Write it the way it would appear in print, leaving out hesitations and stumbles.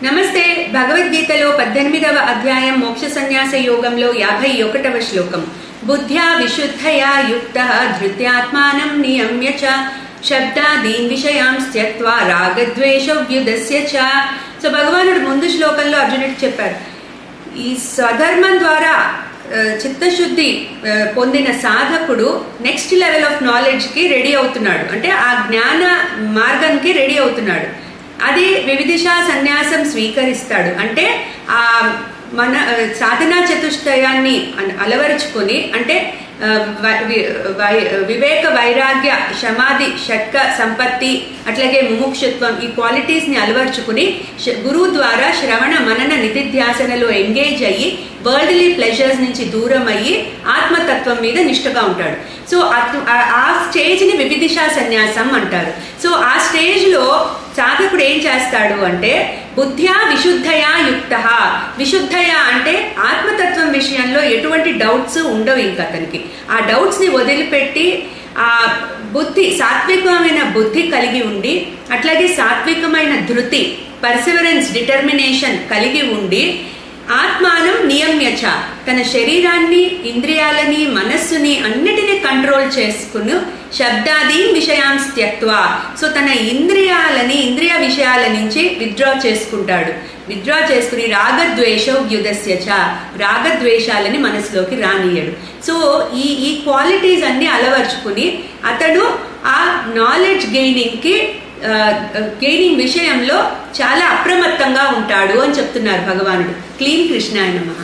నమస్తే. భగవద్గీతలో 18వ అధ్యాయం మోక్ష సన్యాస యోగంలో 51వ శ్లోకం. బుద్ధ్యా విశుద్ధయా యుక్తః ధృత్యాత్మానం నియమ్య చ శబ్దాదీన్ విషయాన్ త్యక్త్వా రాగద్వేషవ్యుదస్య చ. సో భగవానుడు ముందు శ్లోకంలో అర్జునుడికి చెప్పారు, ఈ స్వధర్మం ద్వారా చిత్తశుద్ధి పొందిన సాధకుడు నెక్స్ట్ లెవెల్ ఆఫ్ నాలెడ్జ్ కి రెడీ అవుతున్నాడు, అంటే ఆ జ్ఞాన మార్గానికి రెడీ అవుతున్నాడు. అది వివిధిషా సన్యాసం స్వీకరిస్తాడు, అంటే ఆ మన సాధనా చతుష్టయాన్ని అలవరుచుకొని, అంటే వివేక వైరాగ్య శమాధి షట్క సంపత్తి అట్లాగే ముముక్షుత్వం ఈ క్వాలిటీస్ ని అలవర్చుకుని గురువు ద్వారా శ్రవణ మనన నిధిధ్యాసనలో ఎంగేజ్ అయ్యి వరల్డ్లీ ప్లెజర్స్ నుంచి దూరం అయ్యి ఆత్మతత్వం మీద నిష్ఠగా ఉంటాడు. సో ఆ స్టేజ్ ని వివిధిషా సన్యాసం అంటారు. సో ఆ స్టేజ్ లో సాధకుడు ఏం చేస్తాడు అంటే బుద్ధ్యా విశుద్ధయా యుక్తః. విశుద్ధయా అంటే ఆత్మతత్వం విషయంలో ఎటువంటి డౌట్స్ ఉండవు ఇంకా అతనికి. ఆ డౌట్స్ ని వదిలిపెట్టి ఆ బుద్ధి సాత్వికమైన బుద్ధి కలిగి ఉండి, అట్లాగే సాత్వికమైన ధృతి పర్సివరెన్స్ డిటర్మినేషన్ కలిగి ఉండి, ఆత్మానం నియమ్యచ తన శరీరాన్ని ఇంద్రియాలని మనస్సుని అన్నిటినీ కంట్రోల్ చేసుకుని శబ్దాదీన్ విషయాన్ త్యక్త్వా. సో తన ఇంద్రియ విషయాల నుంచి విత్డ్రా చేసుకుంటాడు. విత్డ్రా చేసుకుని రాగద్వేషవ్యుదస్య చ రాగద్వేషాలని మనసులోకి రానియడు. సో ఈ క్వాలిటీస్ అన్ని అలవర్చుకుని అతడు ఆ నాలెడ్జ్ గెయినింగ్ విషయంలో చాలా అప్రమత్తంగా ఉంటాడు అని చెప్తున్నారు భగవానుడు. క్లీన్ కృష్ణాయ నమః.